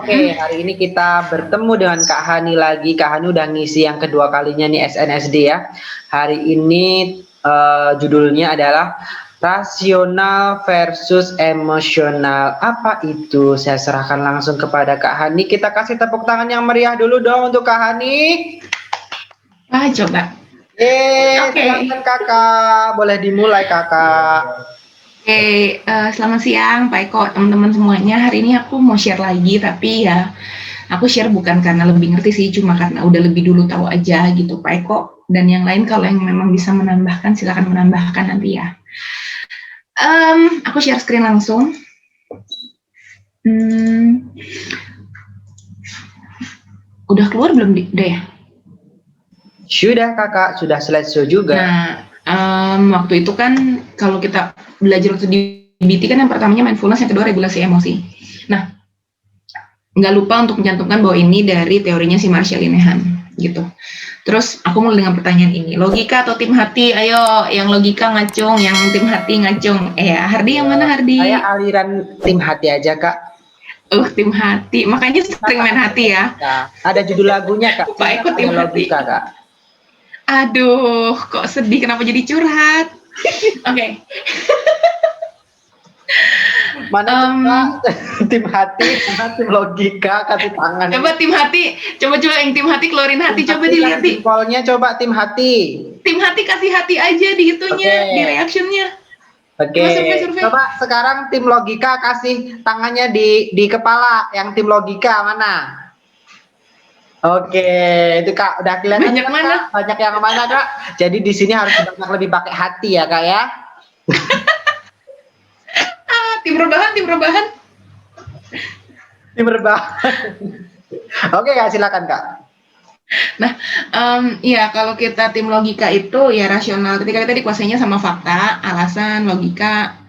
Oke, hari ini kita bertemu dengan Kak Hani lagi. Kak Hani udah ngisi yang kedua kalinya nih SNSD ya. Hari ini judulnya adalah rasional versus emosional. Apa itu? Saya serahkan langsung kepada Kak Hani. Kita kasih tepuk tangan yang meriah dulu dong untuk Kak Hani. Coba. Oke. Silakan Kakak. Boleh dimulai Kakak. Oke, selamat siang Pak Eko, teman-teman semuanya. Hari ini aku mau share lagi, tapi ya aku share bukan karena lebih ngerti sih, cuma karena udah lebih dulu tahu aja gitu Pak Eko. Dan yang lain kalau yang memang bisa menambahkan, silakan menambahkan nanti ya. Aku share screen langsung. Udah keluar belum udah ya? Sudah Kakak, sudah slideshow juga. Nah, waktu itu kan kalau kita belajar waktu di BT kan yang pertamanya mindfulness, yang kedua regulasi emosi. Nah, nggak lupa untuk mencantumkan bahwa ini dari teorinya si Marshall Linehan gitu. Terus aku mulai dengan pertanyaan ini, logika atau tim hati? Ayo, yang logika ngacung, yang tim hati ngacung. Hardi yang mana Hardi? Saya aliran tim hati aja Kak. Tim hati, makanya sering main hati ya. Nah, ada judul lagunya Kak. Pak ikut tim logika Kak. Aduh, kok sedih, kenapa jadi curhat? Oke. Mana tim hati, tim logika, kasih tangan. Coba tim hati, coba yang tim hati keluarin hati, coba dilihat. Simpelnya coba tim hati. Tim hati kasih hati aja di itunya, di reactionnya. Oke. Coba sekarang tim logika kasih tangannya di kepala. Yang tim logika mana? Oke, itu Kak udah kelihatan. Banyak mana? Kak? Banyak yang mana Kak? Jadi di sini harus banyak lebih pakai hati ya Kak ya. Tim rebahan. Oke Kak, silakan Kak. Nah, ya kalau kita tim logika itu ya rasional. Ketika kita dikuasainya sama fakta, alasan, logika.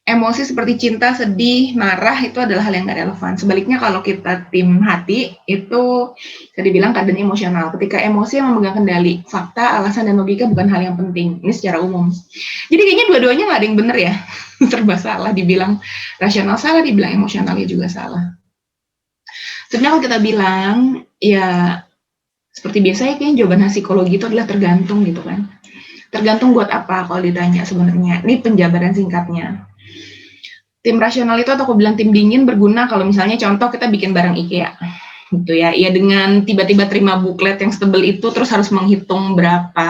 Emosi seperti cinta, sedih, marah itu adalah hal yang gak relevan. Sebaliknya kalau kita tim hati itu bisa dibilang keadaan emosional. Ketika emosi yang memegang kendali, fakta, alasan, dan logika bukan hal yang penting. Ini secara umum. Jadi kayaknya dua-duanya gak ada yang benar ya. Serba salah, dibilang rasional salah, dibilang emosionalnya juga salah. Sebenarnya kalau kita bilang, ya seperti biasa ya kayaknya jawaban psikologi itu adalah tergantung gitu kan. Tergantung buat apa kalau ditanya sebenarnya. Ini penjabaran singkatnya. Tim rasional itu atau aku bilang tim dingin berguna kalau misalnya contoh kita bikin barang IKEA gitu ya. Ya dengan tiba-tiba terima buklet yang setebel itu terus harus menghitung berapa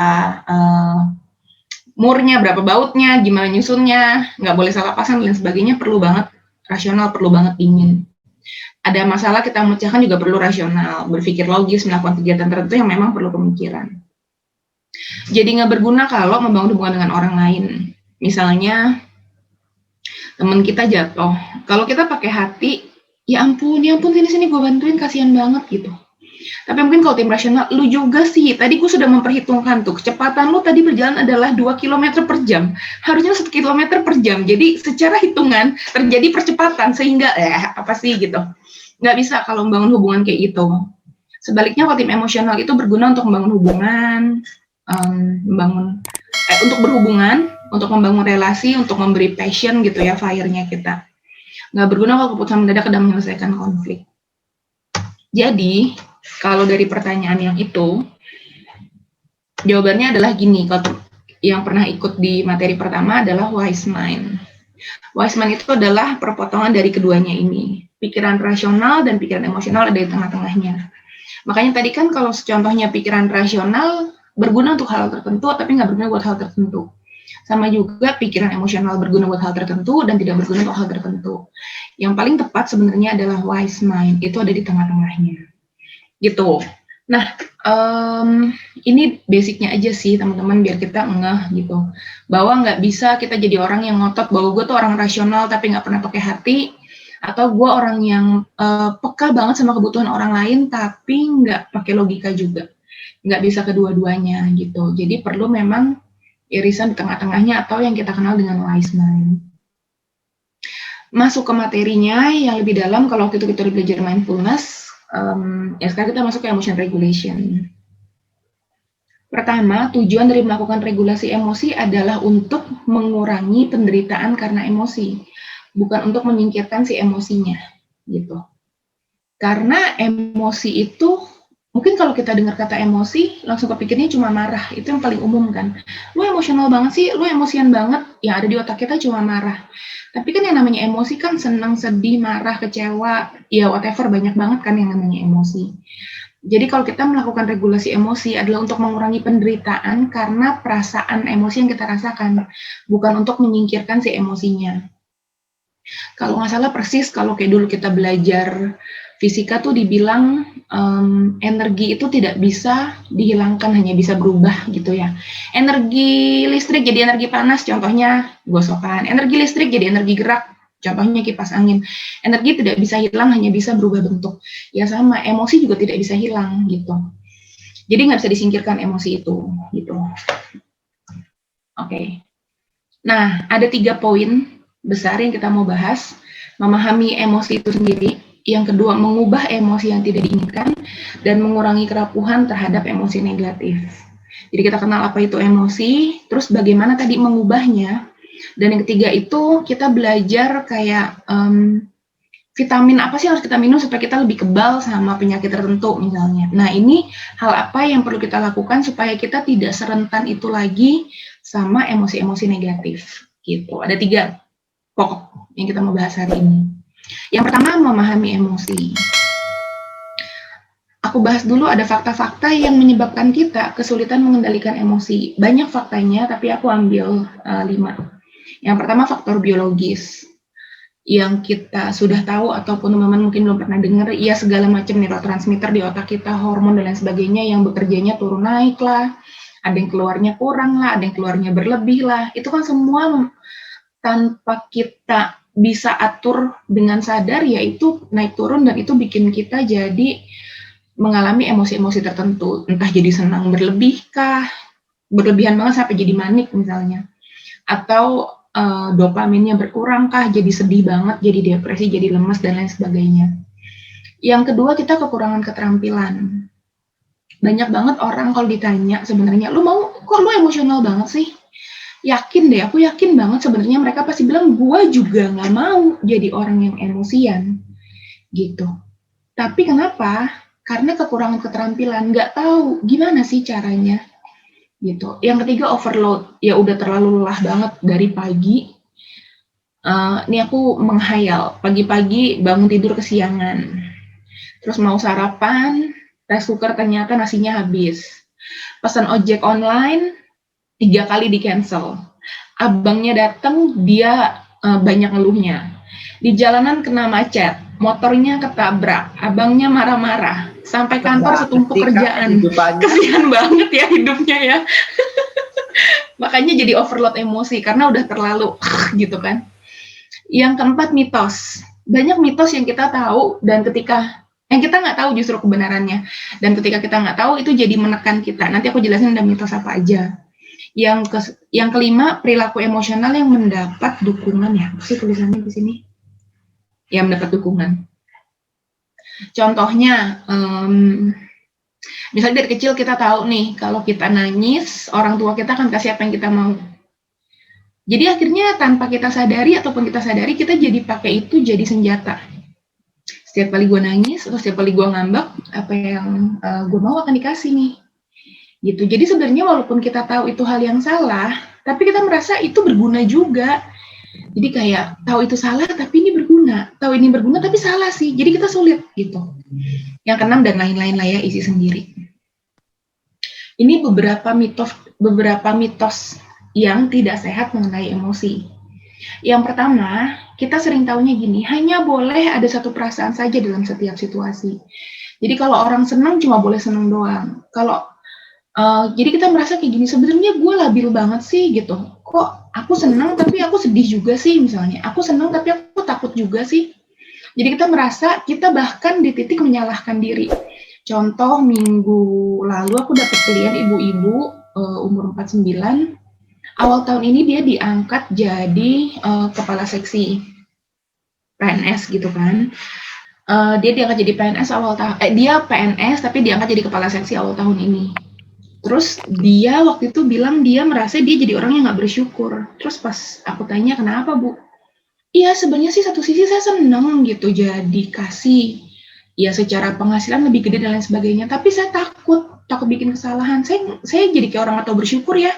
murnya, berapa bautnya, gimana nyusunnya, nggak boleh salah pasang dan sebagainya, perlu banget rasional, perlu banget dingin. Ada masalah kita memecahkan juga perlu rasional, berpikir logis, melakukan kegiatan tertentu yang memang perlu pemikiran. Jadi nggak berguna kalau membangun hubungan dengan orang lain. Misalnya teman kita jatuh, kalau kita pakai hati, ya ampun sini gue bantuin, kasihan banget gitu. Tapi mungkin kalau tim rasional, lu juga sih, tadi gue sudah memperhitungkan tuh, kecepatan lu tadi berjalan adalah 2 km per jam, harusnya 1 km per jam, jadi secara hitungan terjadi percepatan, sehingga apa sih gitu. Nggak bisa kalau membangun hubungan kayak gitu. Sebaliknya kalau tim emosional itu berguna untuk membangun hubungan, untuk berhubungan, untuk membangun relasi, untuk memberi passion gitu ya, fire-nya kita. Nggak berguna kalau keputusan mendadak dan menyelesaikan konflik. Jadi, kalau dari pertanyaan yang itu, jawabannya adalah gini, kalau yang pernah ikut di materi pertama adalah wise mind. Wise mind itu adalah perpotongan dari keduanya ini. Pikiran rasional dan pikiran emosional ada di tengah-tengahnya. Makanya tadi kan kalau contohnya pikiran rasional berguna untuk hal tertentu, tapi nggak berguna buat hal tertentu. Sama juga pikiran emosional berguna buat hal tertentu dan tidak berguna untuk hal tertentu. Yang paling tepat sebenarnya adalah wise mind, itu ada di tengah-tengahnya. Gitu. Nah, ini basicnya aja sih teman-teman biar kita ngeh gitu. Bahwa nggak bisa kita jadi orang yang ngotot bahwa gue tuh orang rasional tapi nggak pernah pakai hati, atau gue orang yang peka banget sama kebutuhan orang lain tapi nggak pakai logika juga. Nggak bisa kedua-duanya gitu. Jadi perlu memang irisan di tengah-tengahnya atau yang kita kenal dengan wise mind. Masuk ke materinya yang lebih dalam, kalau waktu itu kita belajar mindfulness, ya sekarang kita masuk ke emotion regulation. Pertama, tujuan dari melakukan regulasi emosi adalah untuk mengurangi penderitaan karena emosi, bukan untuk menyingkirkan si emosinya, gitu. Karena emosi itu, mungkin kalau kita dengar kata emosi, langsung kepikirnya cuma marah. Itu yang paling umum kan. Lu emosional banget sih, lu emosian banget. Yang ada di otak kita cuma marah. Tapi kan yang namanya emosi kan senang, sedih, marah, kecewa, ya whatever, banyak banget kan yang namanya emosi. Jadi kalau kita melakukan regulasi emosi adalah untuk mengurangi penderitaan karena perasaan emosi yang kita rasakan. Bukan untuk menyingkirkan si emosinya. Kalau nggak salah persis kalau kayak dulu kita belajar fisika tuh dibilang energi itu tidak bisa dihilangkan, hanya bisa berubah gitu ya. Energi listrik jadi energi panas, contohnya gosokan. Energi listrik jadi energi gerak, contohnya kipas angin. Energi tidak bisa hilang, hanya bisa berubah bentuk. Ya sama, emosi juga tidak bisa hilang gitu. Jadi nggak bisa disingkirkan emosi itu gitu. Oke. Nah, ada 3 poin besar yang kita mau bahas. Memahami emosi itu sendiri. Yang kedua, mengubah emosi yang tidak diinginkan, dan mengurangi kerapuhan terhadap emosi negatif. Jadi kita kenal apa itu emosi, terus bagaimana tadi mengubahnya, dan yang ketiga itu kita belajar kayak vitamin apa sih harus kita minum supaya kita lebih kebal sama penyakit tertentu misalnya. Nah ini hal apa yang perlu kita lakukan supaya kita tidak serentan itu lagi sama emosi-emosi negatif gitu. Ada 3 pokok yang kita mau bahas hari ini. Yang pertama, memahami emosi. Aku bahas dulu ada fakta-fakta yang menyebabkan kita kesulitan mengendalikan emosi. Banyak faktanya, tapi aku ambil 5. Yang pertama, faktor biologis. Yang kita sudah tahu ataupun teman-teman mungkin belum pernah dengar, ya segala macam neurotransmitter di otak kita, hormon dan lain sebagainya yang bekerjanya turun naik lah, ada yang keluarnya kurang lah, ada yang keluarnya berlebih lah. Itu kan semua tanpa kita bisa atur dengan sadar, yaitu naik turun, dan itu bikin kita jadi mengalami emosi-emosi tertentu, entah jadi senang berlebih kah, berlebihan banget sampai jadi manik misalnya, atau dopaminnya berkurang kah, jadi sedih banget, jadi depresi, jadi lemas dan lain sebagainya. Yang kedua, kita kekurangan keterampilan. Banyak banget orang kalau ditanya sebenarnya, kok lu emosional banget sih? Yakin deh, aku yakin banget sebenarnya mereka pasti bilang, gue juga nggak mau jadi orang yang emosian gitu. Tapi kenapa? Karena kekurangan keterampilan, nggak tahu gimana sih caranya gitu. Yang ketiga, overload. Ya udah terlalu lelah banget dari pagi. Ini aku menghayal, pagi-pagi bangun tidur kesiangan, terus mau sarapan, rice cooker ternyata nasinya habis, pesan ojek online 3 kali di cancel. Abangnya datang, dia banyak ngeluhnya. Di jalanan kena macet, motornya ketabrak, abangnya marah-marah. Sampai kantor setumpuk kerjaan. Kasihan banget ya hidupnya ya. Makanya jadi overload emosi, karena udah terlalu gitu kan. Yang keempat, mitos. Banyak mitos yang kita tahu, dan yang kita nggak tahu justru kebenarannya. Dan ketika kita nggak tahu, itu jadi menekan kita. Nanti aku jelasin ada mitos apa aja. Yang kelima, perilaku emosional yang mendapat dukungan, ya. Sih tulisannya di sini. Yang mendapat dukungan. Contohnya, misalnya dari kecil kita tahu nih, kalau kita nangis, orang tua kita akan kasih apa yang kita mau. Jadi akhirnya tanpa kita sadari ataupun kita sadari, kita jadi pakai itu jadi senjata. Setiap kali gue nangis atau setiap kali gue ngambek, apa yang gue mau akan dikasih nih. Gitu. Jadi sebenarnya walaupun kita tahu itu hal yang salah, tapi kita merasa itu berguna juga. Jadi kayak tahu itu salah tapi ini berguna, tahu ini berguna tapi salah sih. Jadi kita sulit gitu. Yang keenam dan lain-lain lah ya, isi sendiri. Ini beberapa mitos yang tidak sehat mengenai emosi. Yang pertama, kita sering taunya gini, hanya boleh ada satu perasaan saja dalam setiap situasi. Jadi kalau orang senang cuma boleh senang doang. Jadi kita merasa kayak gini, sebenarnya gue labil banget sih gitu. Kok aku senang tapi aku sedih juga sih misalnya. Aku senang tapi aku takut juga sih. Jadi kita merasa kita bahkan di titik menyalahkan diri. Contoh, minggu lalu aku dapat klien ibu-ibu umur 49. Awal tahun ini dia diangkat jadi kepala seksi PNS gitu kan. Dia diangkat jadi PNS dia PNS tapi diangkat jadi kepala seksi awal tahun ini. Terus dia waktu itu bilang dia merasa dia jadi orang yang nggak bersyukur. Terus pas aku tanya kenapa Bu? Iya sebenarnya sih satu sisi saya senang gitu jadi kasih ya secara penghasilan lebih gede dan lain sebagainya, tapi saya takut bikin kesalahan. Saya jadi kayak orang atau bersyukur ya,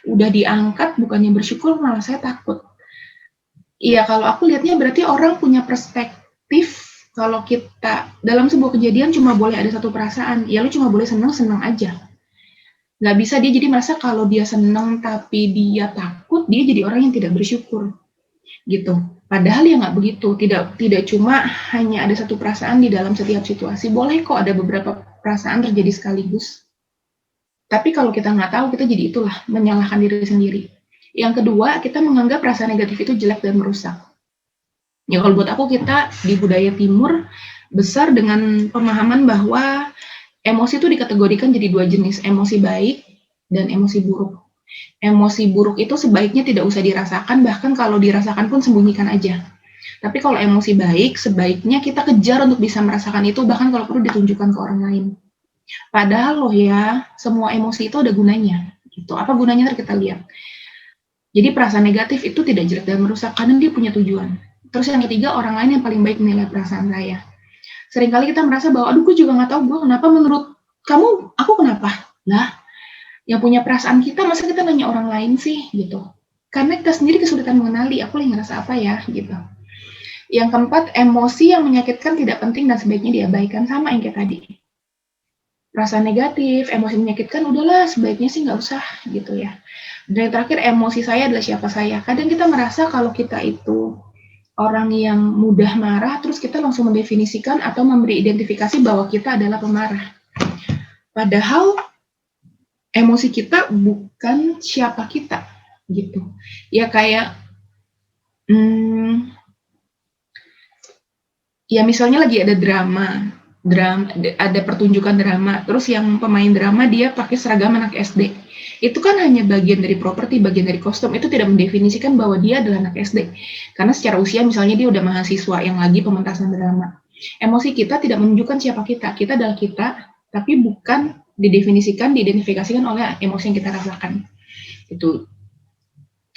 udah diangkat bukannya bersyukur, malah saya takut. Iya, kalau aku lihatnya berarti orang punya perspektif kalau kita dalam sebuah kejadian cuma boleh ada satu perasaan, ya lu cuma boleh senang aja. Nggak bisa dia jadi merasa kalau dia senang tapi dia takut, dia jadi orang yang tidak bersyukur gitu. Padahal ya nggak begitu, tidak cuma hanya ada satu perasaan di dalam setiap situasi, boleh kok ada beberapa perasaan terjadi sekaligus. Tapi kalau kita nggak tahu, kita jadi itulah, menyalahkan diri sendiri. Yang kedua, kita menganggap perasaan negatif itu jelek dan merusak. Ya kalau buat aku, kita di budaya timur besar dengan pemahaman bahwa emosi itu dikategorikan jadi dua jenis, emosi baik dan emosi buruk. Emosi buruk itu sebaiknya tidak usah dirasakan, bahkan kalau dirasakan pun sembunyikan aja. Tapi kalau emosi baik, sebaiknya kita kejar untuk bisa merasakan itu, bahkan kalau perlu ditunjukkan ke orang lain. Padahal loh ya, semua emosi itu ada gunanya. Gitu. Apa gunanya ntar kita lihat. Jadi perasaan negatif itu tidak jelek dan merusak, karena dia punya tujuan. Terus yang ketiga, orang lain yang paling baik menilai perasaan saya. Seringkali kita merasa bahwa, aduh gue juga nggak tahu gue kenapa, menurut kamu, aku kenapa? Lah, yang punya perasaan kita, masa kita nanya orang lain sih, gitu. Karena kita sendiri kesulitan mengenali, aku lagi ngerasa apa ya, gitu. Yang keempat, emosi yang menyakitkan tidak penting dan sebaiknya diabaikan, sama yang kayak tadi. Perasaan negatif, emosi menyakitkan, udahlah sebaiknya sih nggak usah, gitu ya. Dan yang terakhir, emosi saya adalah siapa saya. Kadang kita merasa kalau kita itu orang yang mudah marah, terus kita langsung mendefinisikan atau memberi identifikasi bahwa kita adalah pemarah. Padahal emosi kita bukan siapa kita, gitu. Ya kayak, ya misalnya lagi ada drama, ada pertunjukan drama, terus yang pemain drama dia pakai seragam anak SD. Itu kan hanya bagian dari properti, bagian dari kostum, itu tidak mendefinisikan bahwa dia adalah anak SD. Karena secara usia misalnya dia udah mahasiswa yang lagi pementasan drama. Emosi kita tidak menunjukkan siapa kita adalah kita, tapi bukan didefinisikan, diidentifikasikan oleh emosi yang kita rasakan. Itu.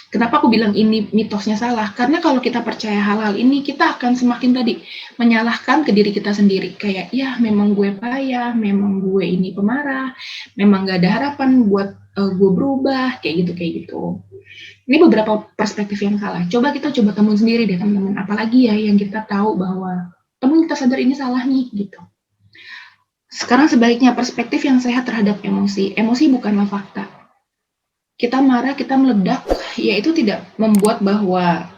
Kenapa aku bilang ini mitosnya salah? Karena kalau kita percaya hal-hal ini, kita akan semakin tadi menyalahkan ke diri kita sendiri. Kayak, ya memang gue payah, memang gue ini pemarah, memang gak ada harapan buat gue berubah, kayak gitu. Ini beberapa perspektif yang salah. Coba kita temuin sendiri deh teman-teman. Apalagi ya yang kita tahu bahwa teman kita sadar ini salah nih, gitu. Sekarang sebaliknya, perspektif yang sehat terhadap emosi. Emosi bukanlah fakta. Kita marah, kita meledak, ya itu tidak membuat bahwa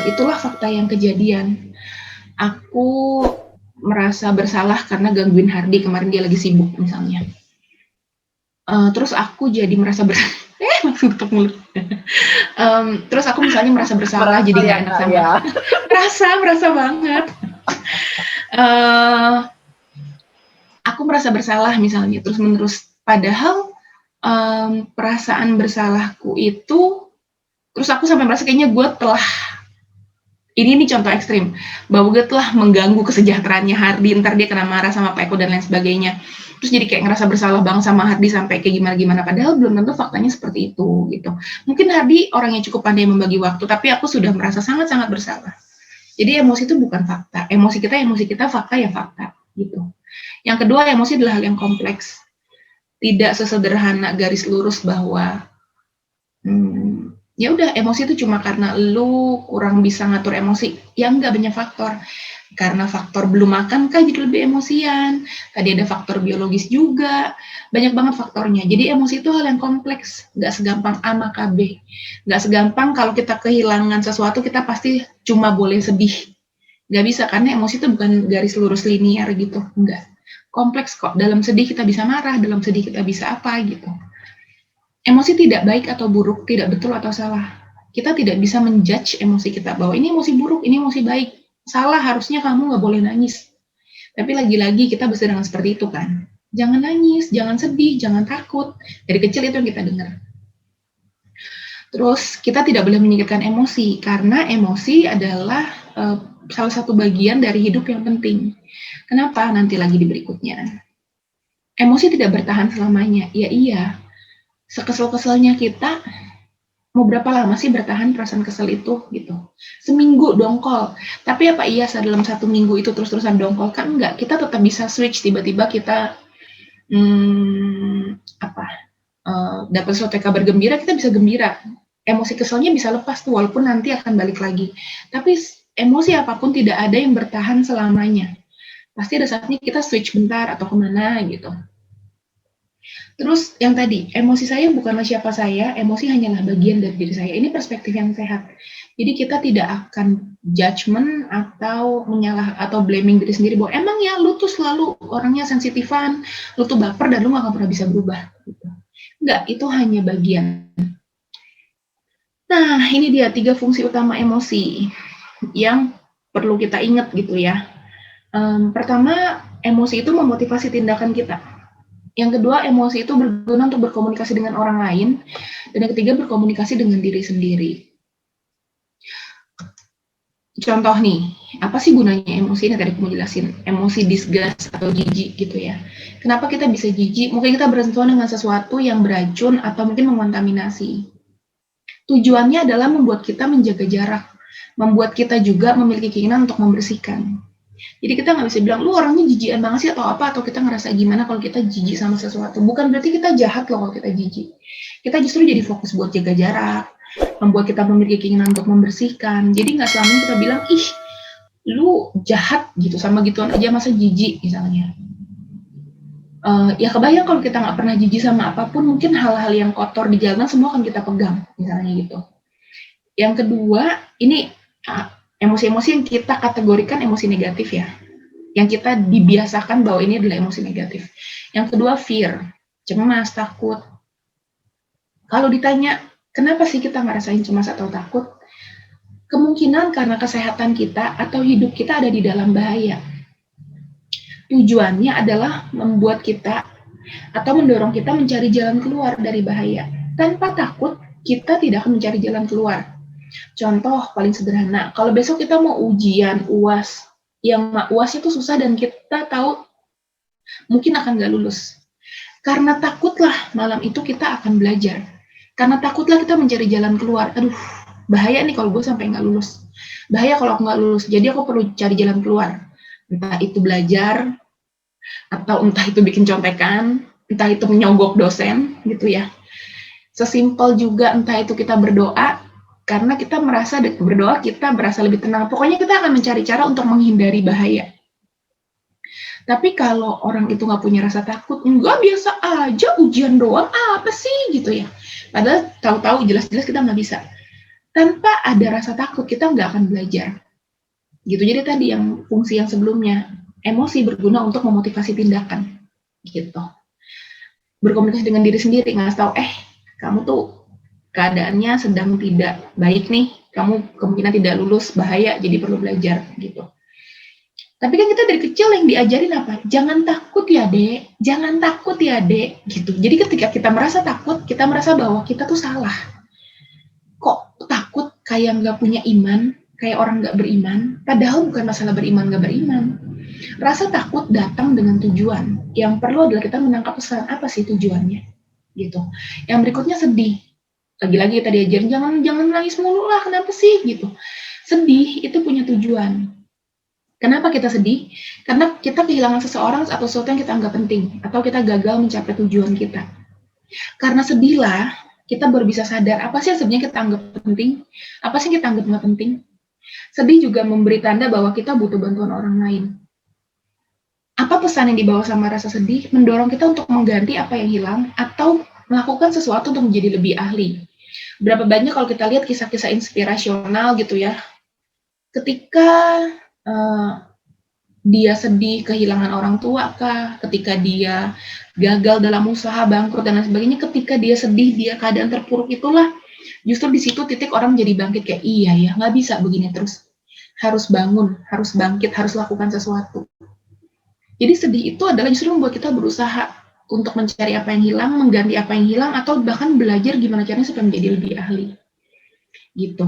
itulah fakta yang kejadian. Aku merasa bersalah karena gangguin Hardi, kemarin dia lagi sibuk misalnya. Terus aku jadi merasa langsung tutup mulut. Terus aku misalnya merasa bersalah, jadi gak enak sama ya. Merasa banget. Aku merasa bersalah misalnya, terus menerus. Padahal perasaan bersalahku itu, terus aku sampai merasa kayaknya gue telah, ini contoh ekstrim, bahwa gue telah mengganggu kesejahteraannya Hardi, ntar dia kena marah sama Pak Eko dan lain sebagainya. Terus jadi kayak ngerasa bersalah banget sama Hardi sampai kayak gimana-gimana, padahal belum tentu faktanya seperti itu, gitu. Mungkin Hardi orang yang cukup pandai membagi waktu, tapi aku sudah merasa sangat-sangat bersalah. Jadi emosi itu bukan fakta. Emosi kita, fakta ya fakta, gitu. Yang kedua, emosi adalah hal yang kompleks. Tidak sesederhana garis lurus bahwa ya udah emosi itu cuma karena lu kurang bisa ngatur emosi. Ya enggak, banyak faktor. Karena faktor belum makan kan jadi lebih emosian. Tadi ada faktor biologis juga. Banyak banget faktornya. Jadi emosi itu hal yang kompleks. Nggak segampang A maka B. Nggak segampang kalau kita kehilangan sesuatu kita pasti cuma boleh sedih. Nggak bisa, karena emosi itu bukan garis lurus linear gitu. Enggak. Kompleks kok. Dalam sedih kita bisa marah, dalam sedih kita bisa apa gitu. Emosi tidak baik atau buruk, tidak betul atau salah. Kita tidak bisa menjudge emosi kita bahwa ini emosi buruk, ini emosi baik. Salah, harusnya kamu nggak boleh nangis. Tapi lagi-lagi kita bersedang seperti itu kan. Jangan nangis, jangan sedih, jangan takut. Dari kecil itu yang kita dengar. Terus kita tidak boleh menyingkirkan emosi, karena emosi adalah salah satu bagian dari hidup yang penting. Kenapa? Nanti lagi di berikutnya. Emosi tidak bertahan selamanya. Ya iya, sekesel-keselnya kita, mau berapa lama sih bertahan perasaan kesel itu gitu? Seminggu dongkol. Tapi apa iya dalam 1 minggu itu terus-terusan dongkol? Kan enggak, kita tetap bisa switch, tiba-tiba kita dapat suatu kabar gembira, kita bisa gembira. Emosi keselnya bisa lepas tuh, walaupun nanti akan balik lagi. Tapi emosi apapun tidak ada yang bertahan selamanya. Pasti ada saatnya kita switch bentar atau kemana gitu. Terus yang tadi, emosi saya bukanlah siapa saya, emosi hanyalah bagian dari diri saya. Ini perspektif yang sehat. Jadi kita tidak akan judgment atau menyalah atau blaming diri sendiri bahwa emang ya lu tuh selalu orangnya sensitifan, lu tuh baper dan lu gak akan pernah bisa berubah. Gitu. Enggak, itu hanya bagian. Nah, ini dia 3 fungsi utama emosi yang perlu kita ingat gitu ya. Pertama, emosi itu memotivasi tindakan kita. Yang kedua, emosi itu berguna untuk berkomunikasi dengan orang lain. Dan yang ketiga, berkomunikasi dengan diri sendiri. Contoh nih, apa sih gunanya emosi? Ini tadi aku mau jelasin. Emosi disgust atau jijik gitu ya. Kenapa kita bisa jijik? Mungkin kita bersentuhan dengan sesuatu yang beracun atau mungkin mengontaminasi. Tujuannya adalah membuat kita menjaga jarak. Membuat kita juga memiliki keinginan untuk membersihkan. Jadi kita nggak bisa bilang, lu orangnya jijikan banget sih atau apa, atau kita ngerasa gimana kalau kita jijik sama sesuatu. Bukan berarti kita jahat loh kalau kita jijik. Kita justru jadi fokus buat jaga jarak, membuat kita memiliki keinginan untuk membersihkan. Jadi nggak selamanya kita bilang, ih, lu jahat gitu, sama gituan aja masa jijik misalnya. Ya kebayang kalau kita nggak pernah jijik sama apapun, mungkin hal-hal yang kotor di jalanan semua akan kita pegang, misalnya gitu. Yang kedua, ini emosi-emosi yang kita kategorikan emosi negatif ya, yang kita dibiasakan bahwa ini adalah emosi negatif. Yang kedua, fear, cemas, takut. Kalau ditanya, kenapa sih kita ngerasain cemas atau takut? Kemungkinan karena kesehatan kita atau hidup kita ada di dalam bahaya. Tujuannya adalah membuat kita atau mendorong kita mencari jalan keluar dari bahaya. Tanpa takut, kita tidak akan mencari jalan keluar. Contoh paling sederhana, kalau besok kita mau ujian UAS, yang UAS itu susah dan kita tahu mungkin akan nggak lulus. Karena takutlah malam itu kita akan belajar. Karena takutlah kita mencari jalan keluar. Aduh, bahaya nih kalau gue sampai nggak lulus. Bahaya kalau aku nggak lulus. Jadi aku perlu cari jalan keluar. Entah itu belajar, atau entah itu bikin contekan, entah itu menyogok dosen, gitu ya. Sesimpel juga entah itu kita berdoa, karena kita merasa berdoa kita berasa lebih tenang. Pokoknya kita akan mencari cara untuk menghindari bahaya. Tapi kalau orang itu nggak punya rasa takut, enggak biasa aja ujian doang, apa sih gitu ya. Padahal tahu-tahu jelas-jelas kita nggak bisa. Tanpa ada rasa takut, kita nggak akan belajar. Gitu. Jadi tadi yang fungsi yang sebelumnya, emosi berguna untuk memotivasi tindakan. Gitu. Berkomunikasi dengan diri sendiri, nggak tahu, kamu tuh keadaannya sedang tidak baik nih, kamu kemungkinan tidak lulus, bahaya, jadi perlu belajar, gitu. Tapi kan kita dari kecil yang diajarin apa? Jangan takut ya dek, jangan takut ya dek, gitu. Jadi ketika kita merasa takut, kita merasa bahwa kita tuh salah. Kok takut kayak nggak punya iman, kayak orang nggak beriman, padahal bukan masalah beriman nggak beriman. Rasa takut datang dengan tujuan. Yang perlu adalah kita menangkap pesan, apa sih tujuannya, gitu. Yang berikutnya sedih. Lagi-lagi kita diajarin jangan nangis mulu lah, kenapa sih gitu. Sedih itu punya tujuan. Kenapa kita sedih? Karena kita kehilangan seseorang atau sesuatu yang kita anggap penting, atau kita gagal mencapai tujuan kita. Karena sedihlah kita baru bisa sadar apa sih yang sebenarnya kita anggap penting, apa sih yang kita anggap nggak penting. Sedih juga memberi tanda bahwa kita butuh bantuan orang lain. Apa pesan yang dibawa sama rasa sedih? Mendorong kita untuk mengganti apa yang hilang atau melakukan sesuatu untuk menjadi lebih ahli. Berapa banyak kalau kita lihat kisah-kisah inspirasional gitu ya, ketika dia sedih kehilangan orang tua kah, ketika dia gagal dalam usaha, bangkrut dan lain sebagainya, ketika dia sedih, dia keadaan terpuruk itulah, justru di situ titik orang jadi bangkit kayak iya ya, nggak bisa begini terus, harus bangun, harus bangkit, harus lakukan sesuatu. Jadi sedih itu adalah justru membuat kita berusaha untuk mencari apa yang hilang, mengganti apa yang hilang, atau bahkan belajar gimana caranya supaya menjadi lebih ahli. Gitu.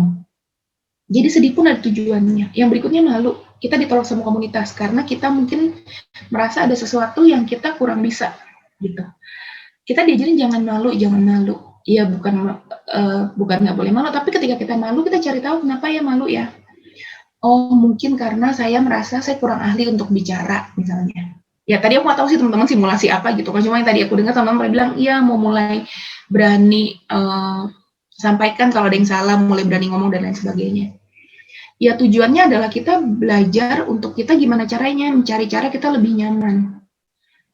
Jadi sedih pun ada tujuannya. Yang berikutnya malu. Kita ditolak sama komunitas karena kita mungkin merasa ada sesuatu yang kita kurang bisa. Gitu. Kita diajarin jangan malu, jangan malu. Ya bukan bukan nggak boleh malu, tapi ketika kita malu, kita cari tahu kenapa ya malu ya. Oh, mungkin karena saya merasa saya kurang ahli untuk bicara, misalnya. Ya, tadi aku nggak tahu sih teman-teman simulasi apa gitu kan, cuma yang tadi aku dengar teman-teman bilang, iya mau mulai berani sampaikan kalau ada yang salah, mulai berani ngomong dan lain sebagainya. Ya tujuannya adalah kita belajar untuk kita gimana caranya mencari cara kita lebih nyaman.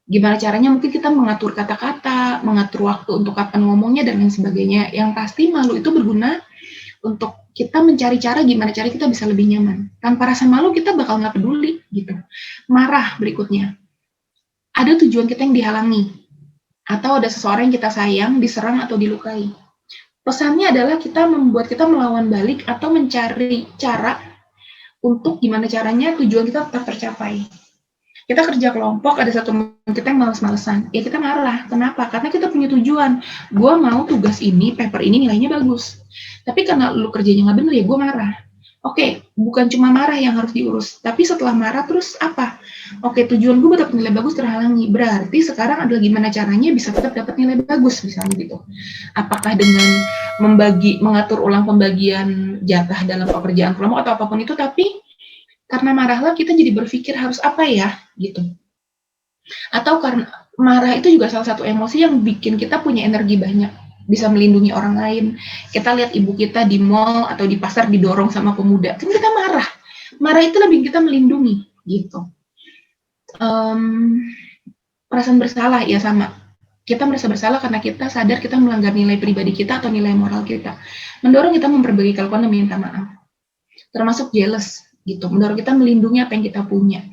Gimana caranya mungkin kita mengatur kata-kata, mengatur waktu untuk kapan ngomongnya dan lain sebagainya. Yang pasti malu itu berguna untuk kita mencari cara gimana cara kita bisa lebih nyaman. Tanpa rasa malu kita bakal nggak peduli gitu. Marah berikutnya. Ada tujuan kita yang dihalangi. Atau ada seseorang yang kita sayang, diserang atau dilukai. Pesannya adalah kita membuat kita melawan balik atau mencari cara untuk gimana caranya tujuan kita tetap tercapai. Kita kerja kelompok, ada satu teman kita yang males-malesan. Ya kita marah. Kenapa? Karena kita punya tujuan. Gue mau tugas ini, paper ini nilainya bagus. Tapi karena lu kerjanya nggak bener, ya gue marah. Oke, bukan cuma marah yang harus diurus. Tapi setelah marah terus apa? Oke, tujuan gue dapat nilai bagus terhalangi. Berarti sekarang adalah gimana caranya bisa tetap dapat nilai bagus, misalnya gitu. Apakah dengan mengatur ulang pembagian jatah dalam pekerjaan kelompok atau apapun itu, tapi karena marahlah kita jadi berpikir harus apa ya, gitu. Atau karena marah itu juga salah satu emosi yang bikin kita punya energi banyak, bisa melindungi orang lain. Kita lihat ibu kita di mall atau di pasar didorong sama pemuda, kan kita marah. Marah itu lebih kita melindungi, gitu. Perasaan bersalah ya sama. Kita merasa bersalah karena kita sadar kita melanggar nilai pribadi kita atau nilai moral kita. Mendorong kita memperbaiki kelakuan dan minta maaf. Termasuk jealous, gitu. Mendorong kita melindungi apa yang kita punya.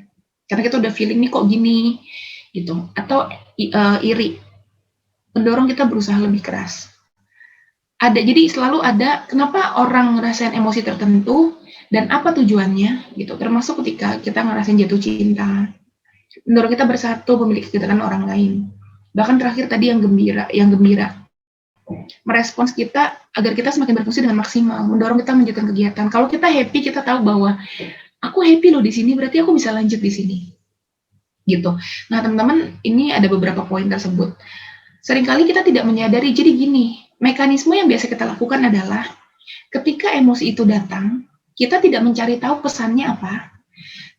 Karena kita udah feeling nih kok gini, gitu. Atau iri. Mendorong kita berusaha lebih keras. Jadi selalu ada kenapa orang ngerasain emosi tertentu dan apa tujuannya, gitu. Termasuk ketika kita ngerasain jatuh cinta. Mendorong kita bersatu memiliki kegiatan orang lain. Bahkan terakhir tadi yang gembira. Merespons kita agar kita semakin berfungsi dengan maksimal, mendorong kita melanjutkan kegiatan. Kalau kita happy, kita tahu bahwa aku happy loh di sini, berarti aku bisa lanjut di sini. Gitu. Nah, teman-teman, ini ada beberapa poin tersebut. Seringkali kita tidak menyadari, jadi gini, mekanisme yang biasa kita lakukan adalah ketika emosi itu datang, kita tidak mencari tahu pesannya apa,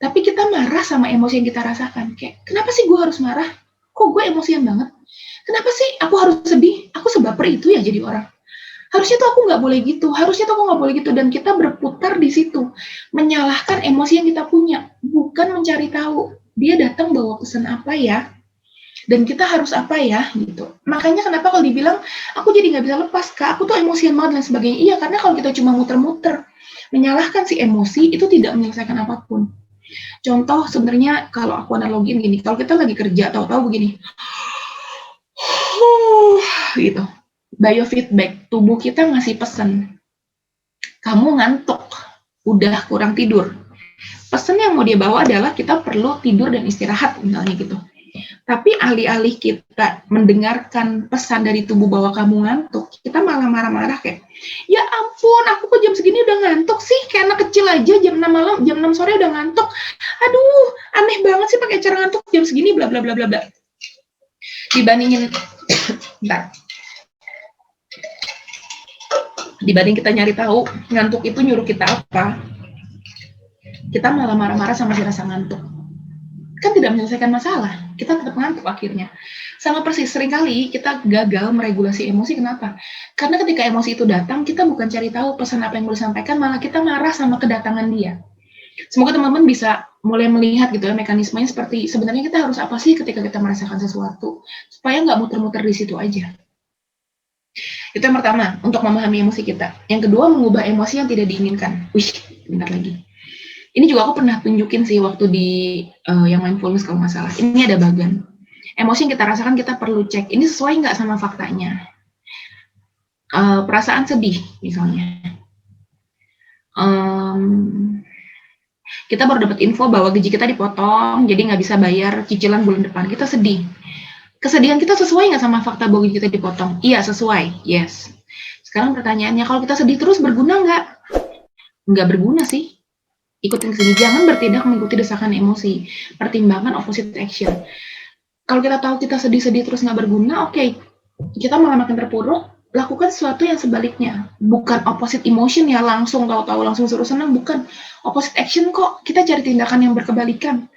tapi kita marah sama emosi yang kita rasakan. Kayak, kenapa sih gue harus marah? Kok gue emosian banget? Kenapa sih aku harus sedih? Aku sebaper itu ya jadi orang. Harusnya tuh aku nggak boleh gitu. Harusnya tuh aku nggak boleh gitu. Dan kita berputar di situ. Menyalahkan emosi yang kita punya. Bukan mencari tahu. Dia datang bawa pesan apa ya? Dan kita harus apa ya? Gitu. Makanya kenapa kalau dibilang, aku jadi nggak bisa lepas, Kak. Aku tuh emosian banget dan sebagainya. Iya, karena kalau kita cuma muter-muter, menyalahkan si emosi, itu tidak menyelesaikan apapun. Contoh sebenarnya kalau aku analogin gini, kalau kita lagi kerja, tahu-tahu begini, gitu, biofeedback, tubuh kita ngasih pesan, kamu ngantuk, udah kurang tidur. Pesan yang mau dia bawa adalah kita perlu tidur dan istirahat, misalnya gitu. Tapi alih-alih kita mendengarkan pesan dari tubuh bahwa kamu ngantuk, kita malah marah-marah kayak, ya ampun, aku kok jam segini udah ngantuk sih, kayak anak kecil aja jam 6 malam, jam 6 sore udah ngantuk. Aduh, aneh banget sih pakai cara ngantuk jam segini, bla bla bla bla bla. Dibanding kita nyari tahu ngantuk itu nyuruh kita apa, kita malah marah-marah sama si rasa ngantuk. Kan tidak menyelesaikan masalah, kita tetap ngantuk akhirnya. Sama persis, seringkali kita gagal meregulasi emosi. Kenapa? Karena ketika emosi itu datang, kita bukan cari tahu pesan apa yang mau disampaikan, malah kita marah sama kedatangan dia. Semoga teman-teman bisa mulai melihat gitu ya mekanismenya seperti sebenarnya kita harus apa sih ketika kita merasakan sesuatu, supaya nggak muter-muter di situ aja. Itu yang pertama, untuk memahami emosi kita. Yang kedua, mengubah emosi yang tidak diinginkan. Bentar lagi. Ini juga aku pernah tunjukin sih waktu di yang mindfulness kalau nggak salah. Ini ada bagan. Emosi yang kita rasakan kita perlu cek. Ini sesuai nggak sama faktanya. Perasaan sedih misalnya. Kita baru dapat info bahwa gaji kita dipotong, jadi nggak bisa bayar cicilan bulan depan. Kita sedih. Kesedihan kita sesuai nggak sama fakta bahwa gaji kita dipotong? Iya, sesuai. Yes. Sekarang pertanyaannya, kalau kita sedih terus berguna nggak? Nggak berguna sih. Ikutin kesini, jangan bertindak mengikuti desakan emosi. Pertimbangkan opposite action. Kalau kita tahu kita sedih-sedih terus nggak berguna, oke, kita malah makin terpuruk, lakukan sesuatu yang sebaliknya. Bukan opposite emotion ya, langsung tahu-tahu langsung suruh senang, bukan. Opposite action kok, kita cari tindakan yang berkebalikan.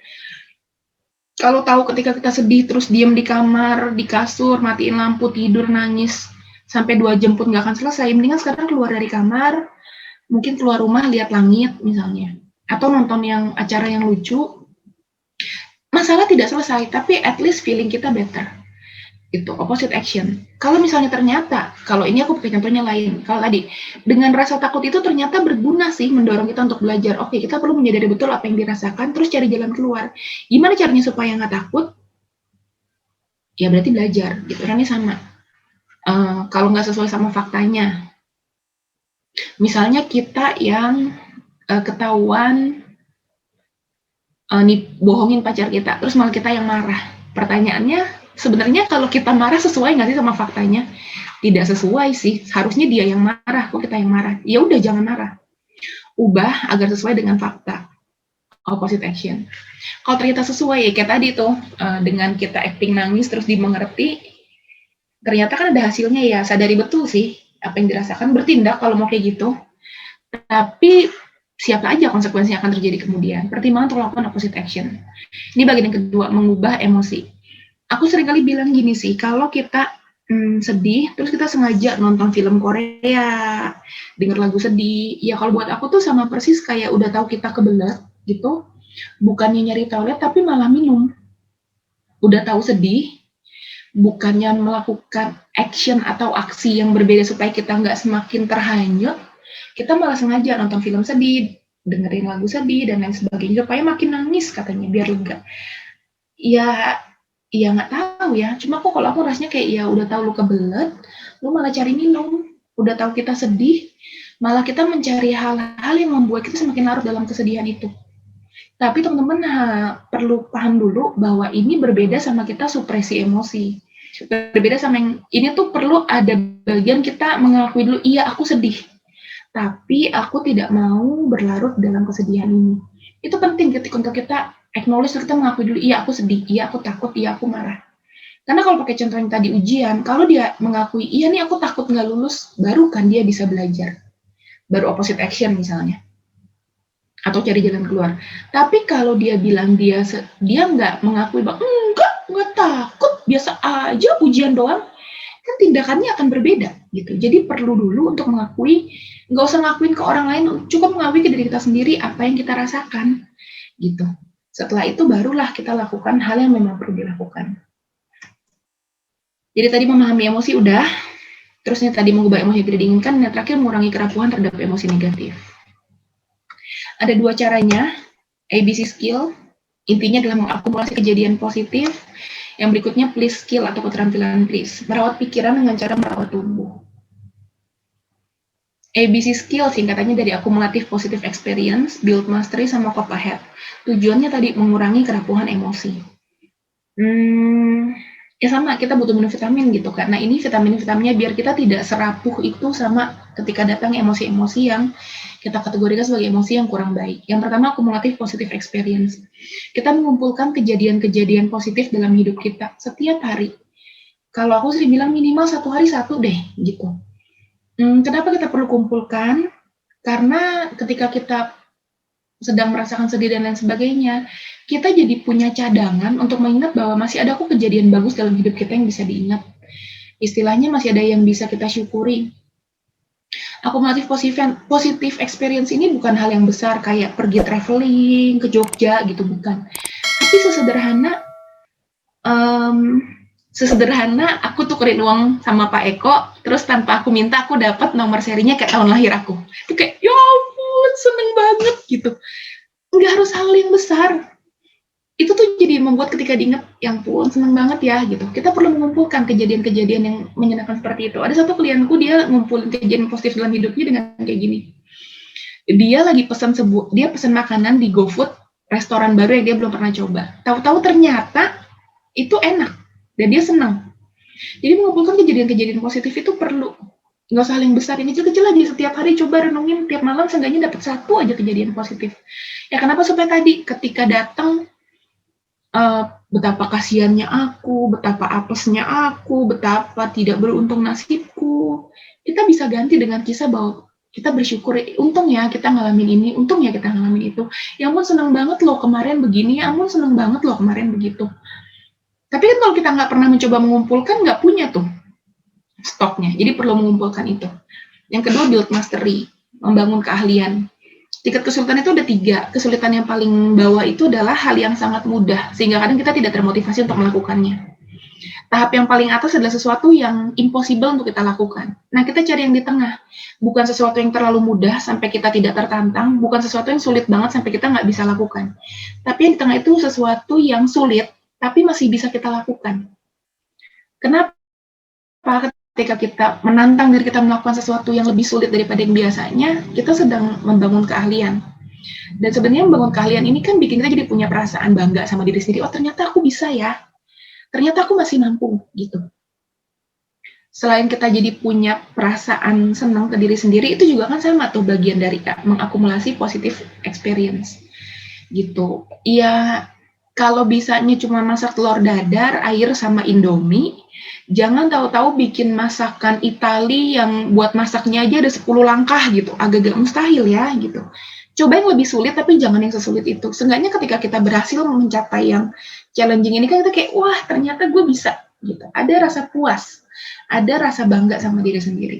Kalau tahu ketika kita sedih, terus diem di kamar, di kasur, matiin lampu, tidur, nangis, sampai 2 jam pun nggak akan selesai, mendingan sekarang keluar dari kamar, mungkin keluar rumah, lihat langit misalnya. Atau nonton acara yang lucu, masalah tidak selesai, tapi at least feeling kita better. Itu opposite action. Kalau misalnya ternyata, kalau ini aku pakai contohnya lain, kalau tadi dengan rasa takut itu ternyata berguna sih mendorong kita untuk belajar. Oke, kita perlu menyadari betul apa yang dirasakan, terus cari jalan keluar. Gimana caranya supaya nggak takut? Ya berarti belajar. Gitu kan, ini sama. Kalau nggak sesuai sama faktanya, misalnya kita yang ketahuan bohongin pacar kita, terus malah kita yang marah. Pertanyaannya, sebenarnya kalau kita marah sesuai nggak sih sama faktanya? Tidak sesuai sih. Harusnya dia yang marah, kok kita yang marah. Ya udah, jangan marah. Ubah agar sesuai dengan fakta. Opposite action. Kalau ternyata sesuai, ya kayak tadi tuh, dengan kita acting nangis terus dimengerti, ternyata kan ada hasilnya ya. Sadari betul sih apa yang dirasakan, bertindak kalau mau kayak gitu. Tapi siapa aja konsekuensi yang akan terjadi kemudian. Pertimbangan untuk melakukan opposite action. Ini bagian yang kedua, mengubah emosi. Aku seringkali bilang gini sih, kalau kita sedih, terus kita sengaja nonton film Korea, denger lagu sedih, ya kalau buat aku tuh sama persis kayak udah tahu kita kebelet gitu, bukannya nyari toilet tapi malah minum. Udah tahu sedih, bukannya melakukan action atau aksi yang berbeda supaya kita nggak semakin terhanyut, kita malah sengaja nonton film sedih, dengerin lagu sedih, dan lain sebagainya, supaya makin nangis katanya, biar lega. Ya nggak tahu ya, cuma kalau aku rasanya kayak ya udah tahu lu kebelet, lu malah cari minum. Udah tahu kita sedih, malah kita mencari hal-hal yang membuat kita semakin larut dalam kesedihan itu. Tapi teman-teman perlu paham dulu bahwa ini berbeda sama kita supresi emosi. Berbeda sama yang ini tuh perlu ada bagian kita mengakui dulu, iya aku sedih, tapi aku tidak mau berlarut dalam kesedihan ini. Itu penting ketika untuk kita acknowledge, kita mengakui dulu, iya aku sedih, iya aku takut, iya aku marah. Karena kalau pakai contoh yang tadi ujian, kalau dia mengakui, iya nih aku takut nggak lulus, baru kan dia bisa belajar. Baru opposite action misalnya. Atau cari jalan keluar. Tapi kalau dia bilang dia nggak mengakui, nggak takut, biasa aja ujian doang, kan tindakannya akan berbeda gitu. Jadi perlu dulu untuk mengakui, nggak usah ngakuin ke orang lain, cukup mengakui ke diri kita sendiri apa yang kita rasakan gitu. Setelah itu barulah kita lakukan hal yang memang perlu dilakukan. Jadi tadi memahami emosi udah, terusnya tadi mengubah emosi yang tidak diinginkan, yang terakhir mengurangi kerapuhan terhadap emosi negatif. Ada 2 caranya, ABC skill, intinya adalah mengakumulasi kejadian positif. Yang berikutnya please skill atau keterampilan please, merawat pikiran dengan cara merawat tubuh. ABC skill singkatannya dari akumulatif positive experience, build mastery, sama cope ahead. Tujuannya tadi mengurangi kerapuhan emosi. Ya sama, kita butuh minum vitamin gitu, karena ini vitaminnya biar kita tidak serapuh itu sama ketika datang emosi-emosi yang kita kategorikan sebagai emosi yang kurang baik. Yang pertama, akumulatif positive experience. Kita mengumpulkan kejadian-kejadian positif dalam hidup kita setiap hari. Kalau aku sih bilang minimal 1 hari 1 deh, gitu. Kenapa kita perlu kumpulkan? Karena ketika kita sedang merasakan sedih dan lain sebagainya, kita jadi punya cadangan untuk mengingat bahwa masih ada kok kejadian bagus dalam hidup kita yang bisa diingat. Istilahnya masih ada yang bisa kita syukuri. Akumulatif positive experience ini bukan hal yang besar kayak pergi traveling ke Jogja gitu, bukan. Tapi sesederhana aku tukerin uang sama Pak Eko, terus tanpa aku minta aku dapat nomor serinya kayak tahun lahir aku. Itu kayak, ya ampun, seneng banget gitu. Nggak harus hal yang besar. Itu tuh jadi membuat ketika diingat, yang pun seneng banget ya gitu. Kita perlu mengumpulkan kejadian-kejadian yang menyenangkan seperti itu. Ada satu klienku, dia ngumpulin kejadian positif dalam hidupnya dengan kayak gini. Dia lagi dia pesan makanan di GoFood, restoran baru yang dia belum pernah coba. Tahu-tahu ternyata itu enak. Dan dia senang. Jadi mengumpulkan kejadian-kejadian positif itu perlu. Nggak usah hal yang besar, yang kecil-kecil aja. Setiap hari coba renungin, tiap malam seenggaknya dapat 1 aja kejadian positif. Ya kenapa? Supaya tadi ketika datang betapa kasihannya aku, betapa apesnya aku, betapa tidak beruntung nasibku. Kita bisa ganti dengan kisah bahwa kita bersyukur, untung ya kita ngalamin ini, untung ya kita ngalamin itu. Ya ampun seneng banget loh kemarin begini, ya ampun seneng banget loh kemarin begitu. Tapi kan kalau kita nggak pernah mencoba mengumpulkan, nggak punya tuh stoknya. Jadi perlu mengumpulkan itu. Yang kedua, build mastery, membangun keahlian. Tingkat kesulitan itu ada 3. Kesulitan yang paling bawah itu adalah hal yang sangat mudah, sehingga kadang kita tidak termotivasi untuk melakukannya. Tahap yang paling atas adalah sesuatu yang impossible untuk kita lakukan. Nah, kita cari yang di tengah. Bukan sesuatu yang terlalu mudah sampai kita tidak tertantang, bukan sesuatu yang sulit banget sampai kita nggak bisa lakukan. Tapi yang di tengah itu sesuatu yang sulit, tapi masih bisa kita lakukan. Kenapa? Ketika kita menantang diri kita melakukan sesuatu yang lebih sulit daripada yang biasanya, kita sedang membangun keahlian. Dan sebenarnya membangun keahlian ini kan bikin kita jadi punya perasaan bangga sama diri sendiri. Oh, ternyata aku bisa ya. Ternyata aku masih mampu, gitu. Selain kita jadi punya perasaan senang ke diri sendiri, itu juga kan sama tuh bagian dari mengakumulasi positive experience. Gitu. Ya, kalau bisanya cuma masak telur dadar, air sama Indomie, jangan tahu-tahu bikin masakan Itali yang buat masaknya aja ada 10 langkah gitu. Agak-agak mustahil ya gitu. Coba yang lebih sulit tapi jangan yang sesulit itu. Seenggaknya ketika kita berhasil mencapai yang challenging ini kan kita kayak wah ternyata gue bisa gitu. Ada rasa puas, ada rasa bangga sama diri sendiri.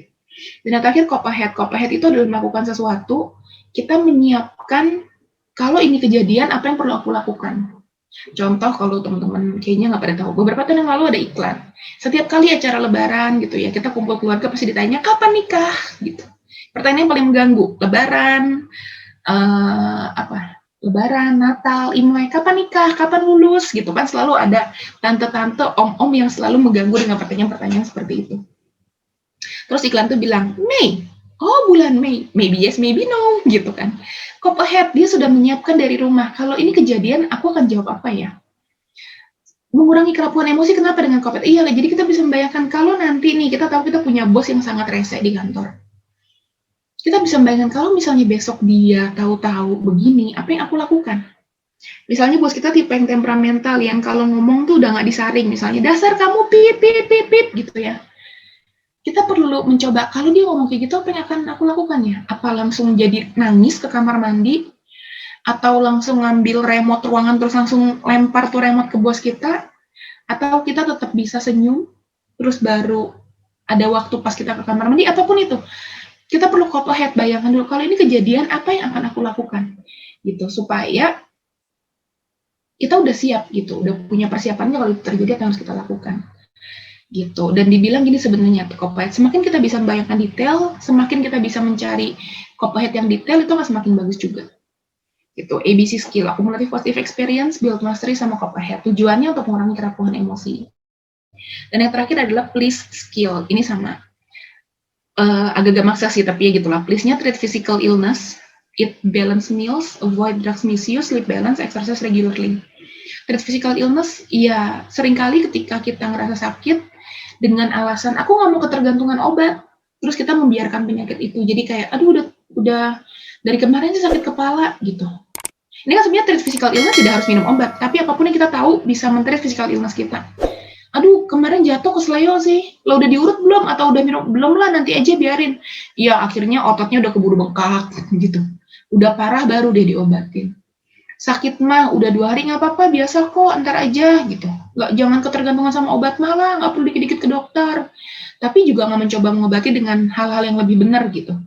Dan yang terakhir Copperhead. Copperhead itu adalah melakukan sesuatu, kita menyiapkan kalau ini kejadian apa yang perlu aku lakukan. Contoh kalau teman-teman kayaknya nggak pada tahu, beberapa tahun yang lalu ada iklan. Setiap kali acara lebaran gitu ya, kita kumpul keluarga pasti ditanya, kapan nikah? Gitu. Pertanyaan yang paling mengganggu, lebaran, lebaran, Natal, Imlek, kapan nikah, kapan lulus? Gitu kan selalu ada tante-tante, om-om yang selalu mengganggu dengan pertanyaan-pertanyaan seperti itu. Terus iklan tuh bilang, Mei, oh bulan Mei, maybe yes, maybe no, gitu kan. Copperhead, dia sudah menyiapkan dari rumah. Kalau ini kejadian, aku akan jawab apa ya? Mengurangi kerapuhan emosi, kenapa dengan Copperhead? Iya, jadi kita bisa membayangkan kalau nanti nih, kita tahu kita punya bos yang sangat rese di kantor. Kita bisa membayangkan kalau misalnya besok dia tahu-tahu begini, apa yang aku lakukan? Misalnya bos kita tipe yang temperamental, yang kalau ngomong tuh udah nggak disaring. Misalnya, dasar kamu pip, pip, pip, pip, gitu ya. Kita perlu mencoba, kalau dia ngomong kayak gitu, apa yang akan aku lakukan ya? Apa langsung jadi nangis ke kamar mandi? Atau langsung ngambil remote ruangan terus langsung lempar tuh remote ke bos kita? Atau kita tetap bisa senyum, terus baru ada waktu pas kita ke kamar mandi, apapun itu. Kita perlu Copperhead, bayangkan dulu, kalau ini kejadian, apa yang akan aku lakukan? Gitu, supaya kita udah siap gitu, udah punya persiapannya kalau itu terjadi apa yang harus kita lakukan. Gitu. Dan dibilang gini sebenarnya Copperhead, semakin kita bisa membayangkan detail, semakin kita bisa mencari Copperhead yang detail, itu akan semakin bagus juga. Gitu. ABC skill, akumulatif positive experience, build mastery, sama Copperhead. Tujuannya untuk mengurangi kerapuhan emosi. Dan yang terakhir adalah please skill. Ini sama. Agak-agak maksa sih, tapi ya gitulah. Please-nya treat physical illness, eat balanced meals, avoid drugs misuse, sleep balance, exercise regularly. Treat physical illness, ya seringkali ketika kita ngerasa sakit, dengan alasan aku nggak mau ketergantungan obat, terus kita membiarkan penyakit itu jadi kayak aduh udah dari kemarin sih sakit kepala gitu. Ini kan sebenarnya treat physical illness tidak harus minum obat, tapi apapun yang kita tahu bisa men-treat physical illness kita. Aduh kemarin jatuh kesleo sih, lo udah diurut belum atau udah minum belum lah, nanti aja biarin. Ya akhirnya ototnya udah keburu bengkak gitu, udah parah baru deh diobatin. Sakit mah udah 2 hari nggak apa-apa, biasa kok, ntar aja gitu. Nggak, jangan ketergantungan sama obat malah, nggak perlu dikit-dikit ke dokter. Tapi juga nggak mencoba mengobati dengan hal-hal yang lebih benar gitu.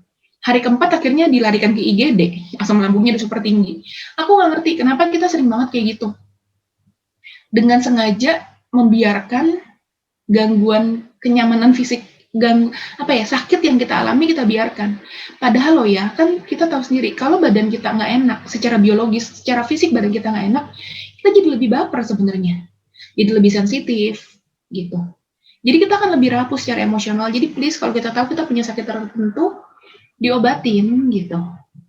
Hari keempat akhirnya dilarikan ke IGD, asam lambungnya udah super tinggi. Aku nggak ngerti kenapa kita sering banget kayak gitu. Dengan sengaja membiarkan gangguan kenyamanan fisik, sakit yang kita alami kita biarkan. Padahal loh ya, kan kita tahu sendiri kalau badan kita nggak enak secara biologis, secara fisik badan kita nggak enak, kita jadi lebih baper sebenarnya, jadi lebih sensitif gitu. Jadi kita akan lebih rapuh secara emosional. Jadi please kalau kita tahu kita punya sakit tertentu, diobatin gitu.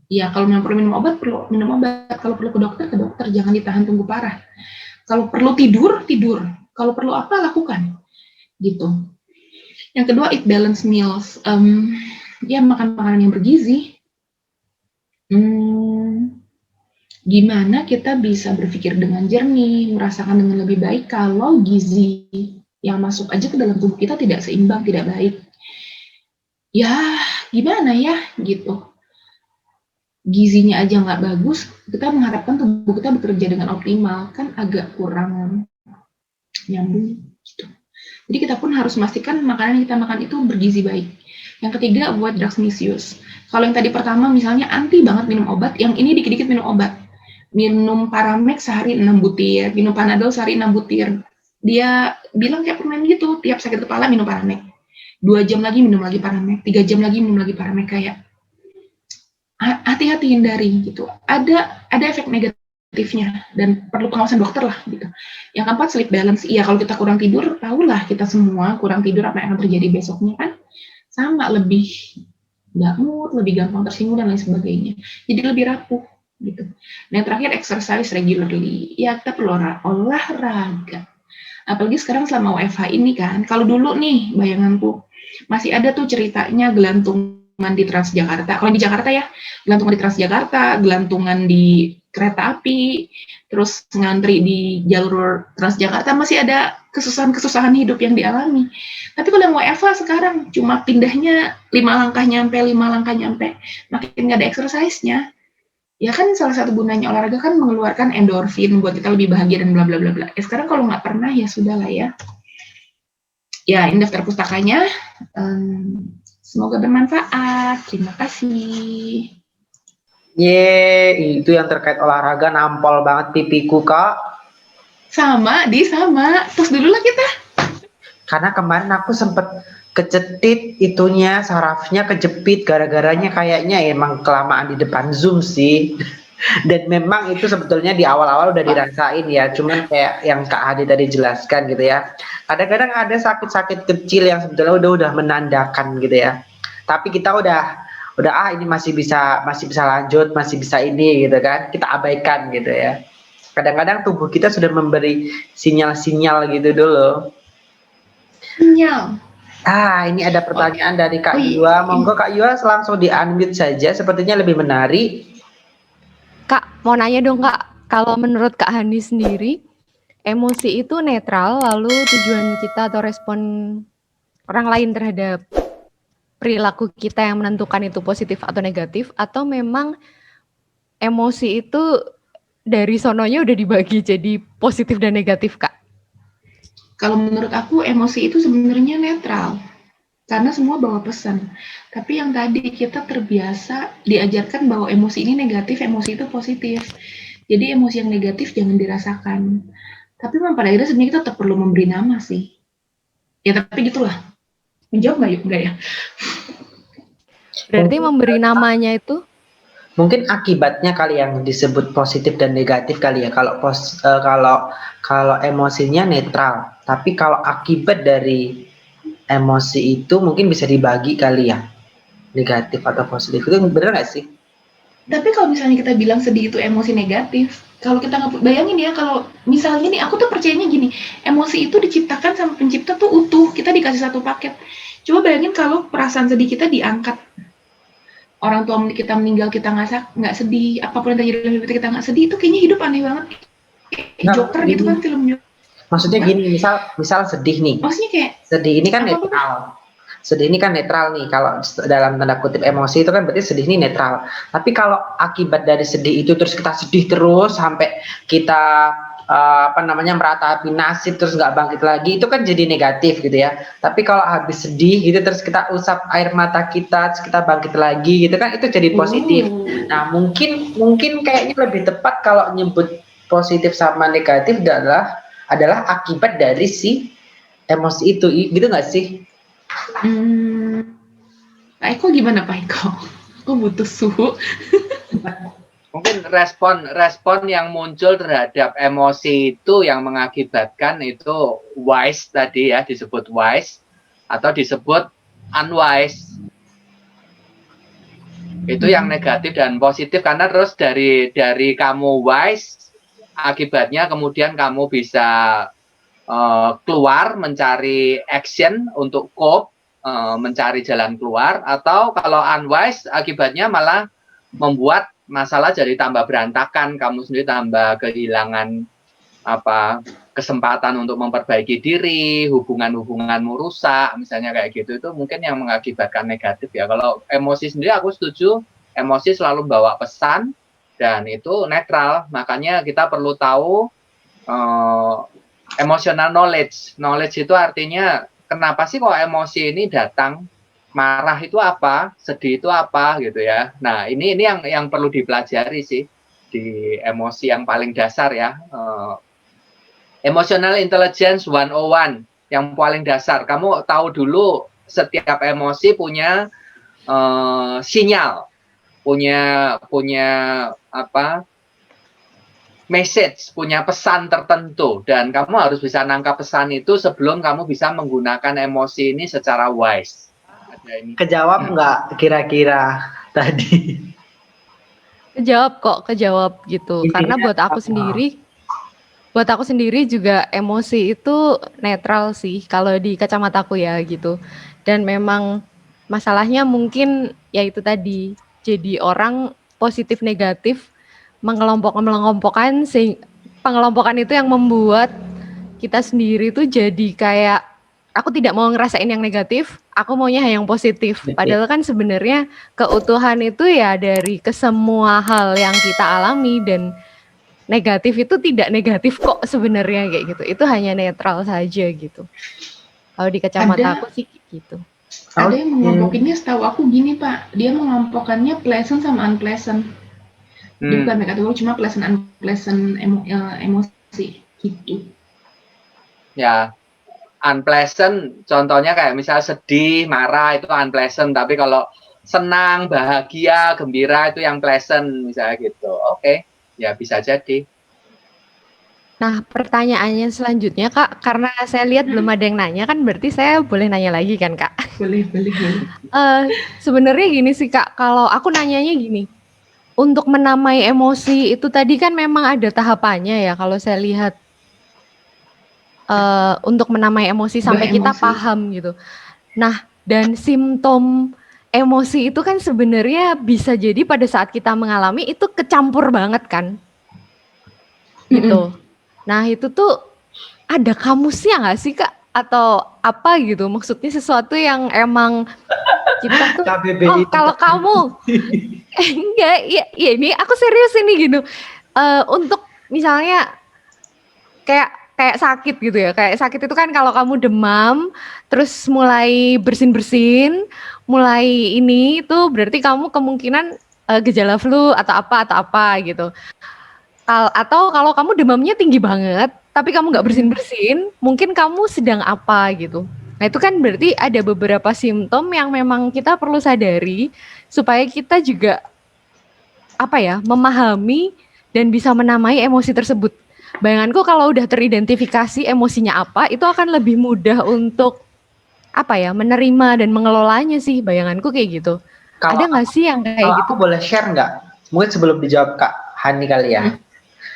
Ya kalau memang perlu minum obat, perlu minum obat. Kalau perlu ke dokter, jangan ditahan tunggu parah. Kalau perlu tidur. Kalau perlu apa, lakukan. Gitu. Yang kedua, eat balanced meals. Ya makan makanan yang bergizi. Gimana kita bisa berpikir dengan jernih, merasakan dengan lebih baik kalau gizi yang masuk aja ke dalam tubuh kita tidak seimbang, tidak baik. Ya, gimana ya gitu. Gizinya aja nggak bagus, kita mengharapkan tubuh kita bekerja dengan optimal, kan agak kurang nyambung gitu. Jadi kita pun harus memastikan makanan yang kita makan itu bergizi baik. Yang ketiga, avoid drugs misuse. Kalau yang tadi pertama misalnya anti banget minum obat, yang ini dikit-dikit minum obat. Minum Paramex sehari 6 butir, minum Panadol sehari 6 butir. Dia bilang kayak permen gitu, tiap sakit kepala minum Paramex. 2 jam lagi minum lagi Paramex, 3 jam lagi minum lagi Paramex, kayak hati-hati hindari gitu. Ada efek negatifnya dan perlu pengawasan dokter lah gitu. Yang keempat, sleep balance. Iya, kalau kita kurang tidur, tahulah kita semua kurang tidur apa yang akan terjadi besoknya kan. Sama, lebih nggak mood, lebih gampang tersinggung dan lain sebagainya. Jadi lebih rapuh gitu. Dan yang terakhir, exercise regularly. Ya, kita perlu olahraga. Apalagi sekarang selama WFH ini kan. Kalau dulu nih, bayanganku masih ada tuh ceritanya gelantungan di Transjakarta. Kalau di Jakarta ya, gelantungan di Transjakarta, gelantungan di kereta api, terus ngantri di jalur Transjakarta, masih ada kesusahan-kesusahan hidup yang dialami. Tapi kalau yang WFH sekarang cuma pindahnya 5 langkah nyampe, makin nggak ada exercise-nya. Ya kan salah satu gunanya olahraga kan mengeluarkan endorfin buat kita lebih bahagia dan bla bla bla bla. Sekarang kalau nggak pernah ya sudah lah ya. Ya, ini daftar pustakanya. Semoga bermanfaat. Terima kasih. Itu yang terkait olahraga nampol banget pipiku, Kak. Sama. Terus dulu lah kita. Karena kemarin aku sempet kecetit itunya, sarafnya kejepit, gara-garanya kayaknya emang kelamaan di depan Zoom sih. Dan memang itu sebetulnya di awal-awal udah dirasain ya, cuman kayak yang Kak Hadi tadi jelaskan gitu ya. Kadang-kadang ada sakit-sakit kecil yang sebetulnya udah menandakan gitu ya. Tapi kita udah ini masih bisa lanjut, masih bisa ini gitu kan. Kita abaikan gitu ya. Kadang-kadang tubuh kita sudah memberi sinyal-sinyal gitu dulu. Sinyal. Ini ada pertanyaan dari Kak Yua. Monggo Kak Yua langsung di-unmute saja, sepertinya lebih menarik. Kak, mau nanya dong Kak, kalau menurut Kak Hani sendiri, emosi itu netral, lalu tujuan kita atau respon orang lain terhadap perilaku kita yang menentukan itu positif atau negatif, atau memang emosi itu dari sononya udah dibagi jadi positif dan negatif, Kak? Kalau menurut aku emosi itu sebenarnya netral, karena semua bawa pesan. Tapi yang tadi kita terbiasa diajarkan bahwa emosi ini negatif, emosi itu positif. Jadi emosi yang negatif jangan dirasakan. Tapi memang pada akhirnya sebenarnya kita tetap perlu memberi nama sih. Ya tapi gitulah. Menjawab nggak ya? Berarti memberi namanya itu? Mungkin akibatnya kali yang disebut positif dan negatif kali ya. Kalau emosinya netral, tapi kalau akibat dari emosi itu mungkin bisa dibagi kali ya, negatif atau positif. Itu benar nggak sih? Tapi kalau misalnya kita bilang sedih itu emosi negatif, kalau kita nggak bayangin ya, kalau misalnya nih aku tuh percayanya gini, emosi itu diciptakan sama pencipta tuh utuh, kita dikasih satu paket. Coba bayangin kalau perasaan sedih kita diangkat, orang tua kita meninggal kita nggak sedih, apapun yang terjadi dalam hidup kita nggak sedih, itu kayaknya hidup aneh banget. Joker gitu kan filmnya. Maksudnya gini, misal sedih nih. Maksudnya kayak sedih ini kan netral. Sedih ini kan netral nih, kalau dalam tanda kutip emosi itu kan berarti sedih ini netral. Tapi kalau akibat dari sedih itu terus kita sedih terus sampai kita meratapi nasib terus nggak bangkit lagi, itu kan jadi negatif gitu ya. Tapi kalau habis sedih gitu terus kita usap air mata kita, terus kita bangkit lagi gitu kan, itu jadi positif. Nah mungkin kayaknya lebih tepat kalau nyebut positif sama negatif adalah akibat dari si emosi itu, gitu nggak sih? Pak Eko gimana Pak Eko? Aku butuh suhu. Mungkin respon yang muncul terhadap emosi itu yang mengakibatkan itu wise tadi ya, disebut wise atau disebut unwise. Itu yang negatif dan positif, karena terus dari kamu wise, akibatnya kemudian kamu bisa keluar mencari action untuk cope, mencari jalan keluar, atau kalau unwise akibatnya malah membuat masalah jadi tambah berantakan, kamu sendiri tambah kehilangan kesempatan untuk memperbaiki diri, hubunganmu rusak, misalnya kayak gitu, itu mungkin yang mengakibatkan negatif ya. Kalau emosi sendiri aku setuju, emosi selalu bawa pesan dan itu netral, makanya kita perlu tahu emotional knowledge. Knowledge itu artinya kenapa sih kok emosi ini datang, marah itu apa, sedih itu apa gitu ya. Nah ini yang perlu dipelajari sih di emosi yang paling dasar ya. Emotional Intelligence 101 yang paling dasar. Kamu tahu dulu setiap emosi punya sinyal, punya message, punya pesan tertentu, dan kamu harus bisa nangkap pesan itu sebelum kamu bisa menggunakan emosi ini secara wise. Kejawab nggak kira-kira tadi? Kejawab gitu. Karena buat aku sendiri juga emosi itu netral sih kalau di kacamataku ya gitu. Dan memang masalahnya mungkin ya itu tadi, jadi orang positif negatif mengelompokkan pengelompokan itu yang membuat kita sendiri tuh jadi kayak aku tidak mau ngerasain yang negatif, aku maunya yang positif. Padahal kan sebenarnya keutuhan itu ya dari kesemua hal yang kita alami, dan negatif itu tidak negatif kok sebenarnya kayak gitu. Itu hanya netral saja gitu. Kalau di kacamata aku sih gitu. Ada yang mengelompokinnya setahu aku gini Pak, dia mengelompokkannya pleasant sama unpleasant. Dia bukan kategori cuma pleasant unpleasant emosi gitu. Ya, unpleasant contohnya kayak misal sedih, marah itu unpleasant, tapi kalau senang, bahagia, gembira itu yang pleasant misalnya gitu. Oke, ya bisa jadi. Nah, pertanyaannya selanjutnya Kak, karena saya lihat belum ada yang nanya kan, berarti saya boleh nanya lagi kan Kak? Boleh. Sebenarnya gini sih Kak, kalau aku nanyanya gini, untuk menamai emosi itu tadi kan memang ada tahapannya ya, kalau saya lihat untuk menamai emosi sampai kita paham gitu. Nah, dan simptom emosi itu kan sebenarnya bisa jadi pada saat kita mengalami itu kecampur banget kan, gitu. Nah itu tuh ada kamusnya nggak sih Kak? Atau apa gitu? Maksudnya sesuatu yang emang kita tuh, kalau kamu, enggak, ya ini aku serius ini gitu. Untuk misalnya kayak sakit gitu ya, kayak sakit itu kan kalau kamu demam, terus mulai bersin-bersin, mulai ini itu berarti kamu kemungkinan gejala flu atau apa gitu. Atau kalau kamu demamnya tinggi banget, tapi kamu nggak bersin-bersin, mungkin kamu sedang apa gitu. Nah itu kan berarti ada beberapa simptom yang memang kita perlu sadari supaya kita juga memahami dan bisa menamai emosi tersebut. Bayanganku kalau udah teridentifikasi emosinya apa, itu akan lebih mudah untuk menerima dan mengelolanya sih. Bayanganku kayak gitu. Ada nggak sih yang kayak gitu? Aku boleh share nggak? Mungkin sebelum dijawab Kak Hani kali ya.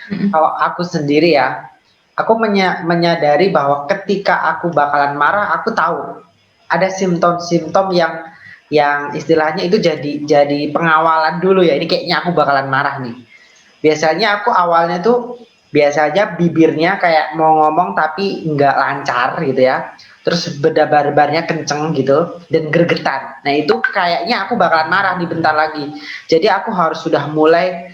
Kalau aku sendiri ya, aku menyadari bahwa ketika aku bakalan marah, aku tahu ada simptom-simptom yang istilahnya itu jadi pengawalan dulu ya. Ini kayaknya aku bakalan marah nih. Biasanya aku awalnya tuh bibirnya kayak mau ngomong tapi nggak lancar gitu ya. Terus berdebar-debarnya kenceng gitu dan gregetan. Nah itu kayaknya aku bakalan marah nih bentar lagi. Jadi aku harus sudah mulai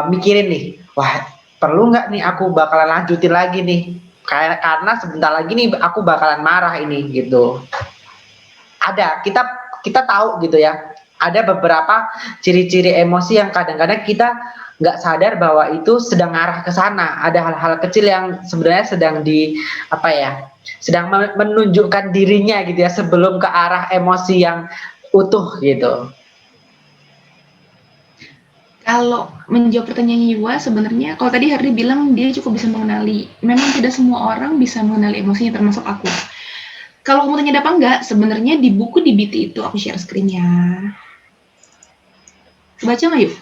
mikirin nih, wah perlu nggak nih aku bakalan lanjutin lagi nih, karena sebentar lagi nih aku bakalan marah ini gitu. Ada, kita tahu gitu ya, ada beberapa ciri-ciri emosi yang kadang-kadang kita nggak sadar bahwa itu sedang arah ke sana. Ada hal-hal kecil yang sebenarnya sedang menunjukkan dirinya gitu ya sebelum ke arah emosi yang utuh gitu. Kalau menjawab pertanyaan Yuwa, sebenarnya kalau tadi Hardy bilang dia cukup bisa mengenali, memang tidak semua orang bisa mengenali emosinya, termasuk aku. Kalau kamu tanya apa enggak, sebenarnya di buku di BT itu, aku share screen-nya. Baca nggak yuk?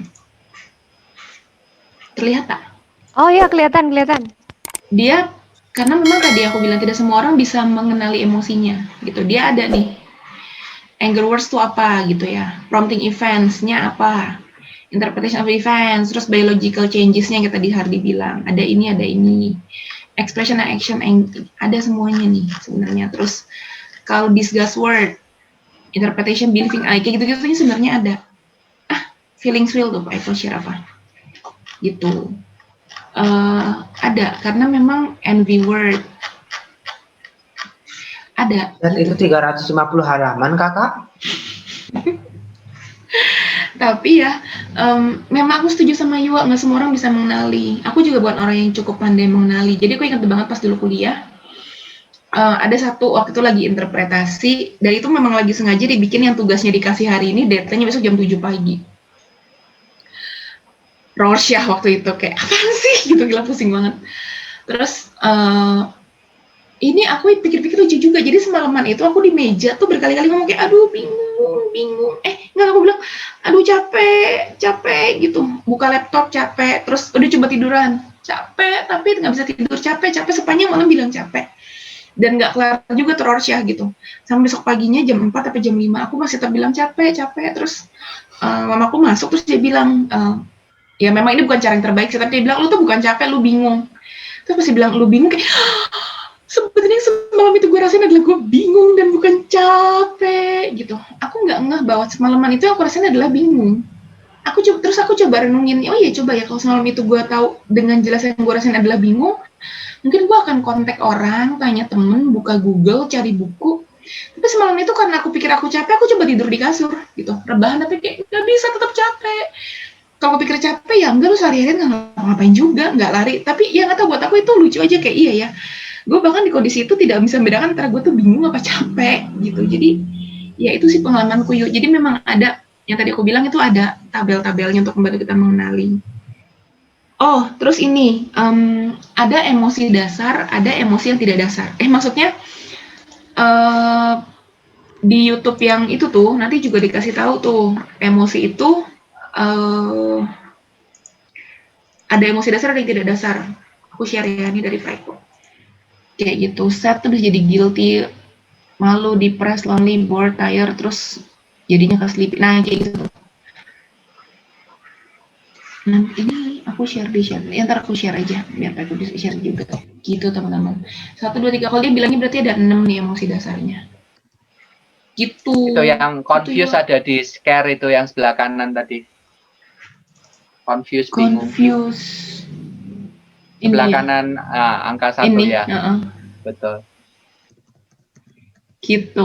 Terlihat tak? Oh iya, kelihatan. Dia, karena memang tadi aku bilang tidak semua orang bisa mengenali emosinya, gitu. Dia ada nih, anger words itu apa gitu ya, prompting events-nya apa. interpretation of events, terus biological changes-nya yang tadi Hardy bilang, ada ini, expression and action, ada semuanya nih sebenarnya. Terus kalau discuss word, interpretation, believing, kayak gitu-gitu sebenarnya ada. Feelings will tuh Pak Eko share apa? Gitu. Ada, karena memang envy word. Ada. Dan itu 350 halaman, Kakak. Tapi ya, memang aku setuju sama Yua, nggak semua orang bisa mengenali. Aku juga bukan orang yang cukup pandai mengenali. Jadi aku ingat banget pas dulu kuliah, ada satu waktu itu lagi interpretasi, dan itu memang lagi sengaja dibikin yang tugasnya dikasih hari ini, deadline-nya besok jam 7 pagi. Rorschach waktu itu, kayak apaan sih? Gitu, gila pusing banget. Terus, ini aku pikir-pikir lucu juga. Jadi semalaman itu aku di meja tuh berkali-kali ngomong kayak, aduh bingung. Enggak, aku bilang, aduh capek gitu. Buka laptop capek, terus udah coba tiduran, capek, tapi nggak bisa tidur, capek sepanjang malam bilang capek. Dan nggak kelar juga tuh Rorschach gitu. Sampai besok paginya jam 4 atau jam 5, aku masih tetap bilang capek. Terus mamaku masuk, terus dia bilang, ya memang ini bukan cara yang terbaik sih, tapi dia bilang, lu tuh bukan capek, lu bingung. Terus masih bilang, lu bingung, kayak, sebenarnya semalam itu gue rasain adalah gue bingung dan bukan capek gitu. Aku nggak ngeh bahwa semalaman itu yang aku rasain adalah bingung. Aku coba renungin, oh iya coba ya kalau semalam itu gue tahu dengan jelas yang gue rasain adalah bingung, mungkin gue akan kontak orang, tanya temen, buka Google, cari buku. Tapi semalam itu karena aku pikir aku capek, aku coba tidur di kasur gitu, rebahan, tapi kayak nggak bisa, tetap capek. Kalau aku pikir capek ya enggak, lu sehari-hari nggak ngapain juga, nggak lari. Tapi ya nggak tahu, buat aku itu lucu aja, kayak iya ya. Gue bahkan di kondisi itu tidak bisa membedakan antara gue tuh bingung apa capek gitu. Jadi ya itu sih pengalamanku yuk. Jadi memang ada yang tadi aku bilang, itu ada tabel-tabelnya untuk membantu kita mengenali. Oh, terus ini ada emosi dasar, ada emosi yang tidak dasar. Maksudnya di YouTube yang itu tuh nanti juga dikasih tahu tuh emosi itu ada emosi dasar, ada yang tidak dasar. Aku share ya, ini dari Fraiko. Kayak gitu, sad tuh bisa jadi guilty, malu, depressed, lonely, bored, tired, terus jadinya sleepy. Nah, kayak gitu. Nah, ini aku share di share. Ntar aku share aja, biar aku bisa share juga. Gitu, teman-teman. 1, 2, 3. Kalau dia bilangnya berarti ada 6 nih emosi dasarnya. Gitu. Itu yang confuse gitu, ada di scare itu yang sebelah kanan tadi. Confuse, bingung. Sebelah kanan angka 1 ini, ya. Betul. Gitu.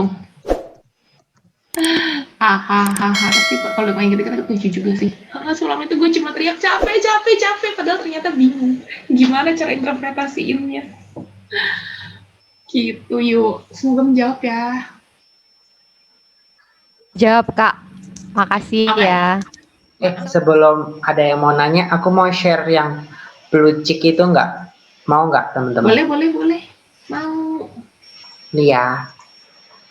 Tapi kalau main gitu-gitu lucu juga sih. Selama itu gue cuma teriak capek, padahal ternyata bingung gimana cara interpretasiinnya. Gitu yuk. Semoga menjawab ya. Jawab Kak. Makasih ya. Sebelum ada yang mau nanya, aku mau share yang blue chick itu nggak? Mau nggak teman-teman? Boleh. Mau. Nih ya.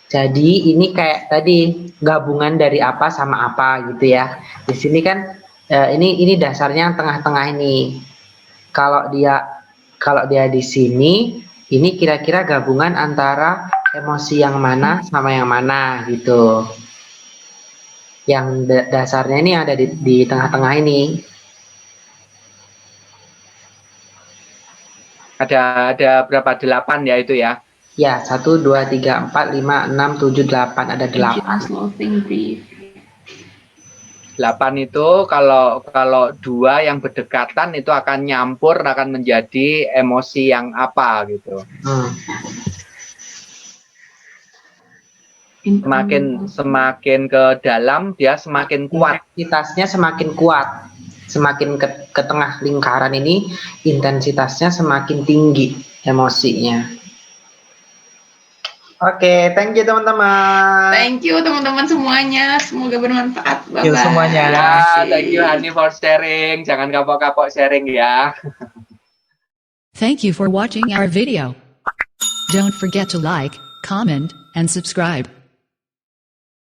Jadi ini kayak tadi gabungan dari apa sama apa gitu ya. Di sini kan ini dasarnya tengah-tengah ini. Kalau dia di sini, ini kira-kira gabungan antara emosi yang mana sama yang mana gitu. Yang dasarnya ini ada di tengah-tengah ini. Ada berapa? 8 ya itu ya? Ya, 1, 2, 3, 4, 5, 6, 7, 8. Ada 8. 8 itu kalau 2 yang berdekatan itu akan nyampur, akan menjadi emosi yang apa gitu. Semakin ke dalam dia semakin kuat. Intensitasnya semakin kuat. Semakin ke tengah lingkaran ini intensitasnya semakin tinggi emosinya. Oke, thank you teman-teman. Thank you teman-teman semuanya. Semoga bermanfaat. Bye-bye. Thank you semuanya. Ya, thank you Hani for sharing. Jangan kapok-kapok sharing ya. Thank you for watching our video. Don't forget to like, comment, and subscribe.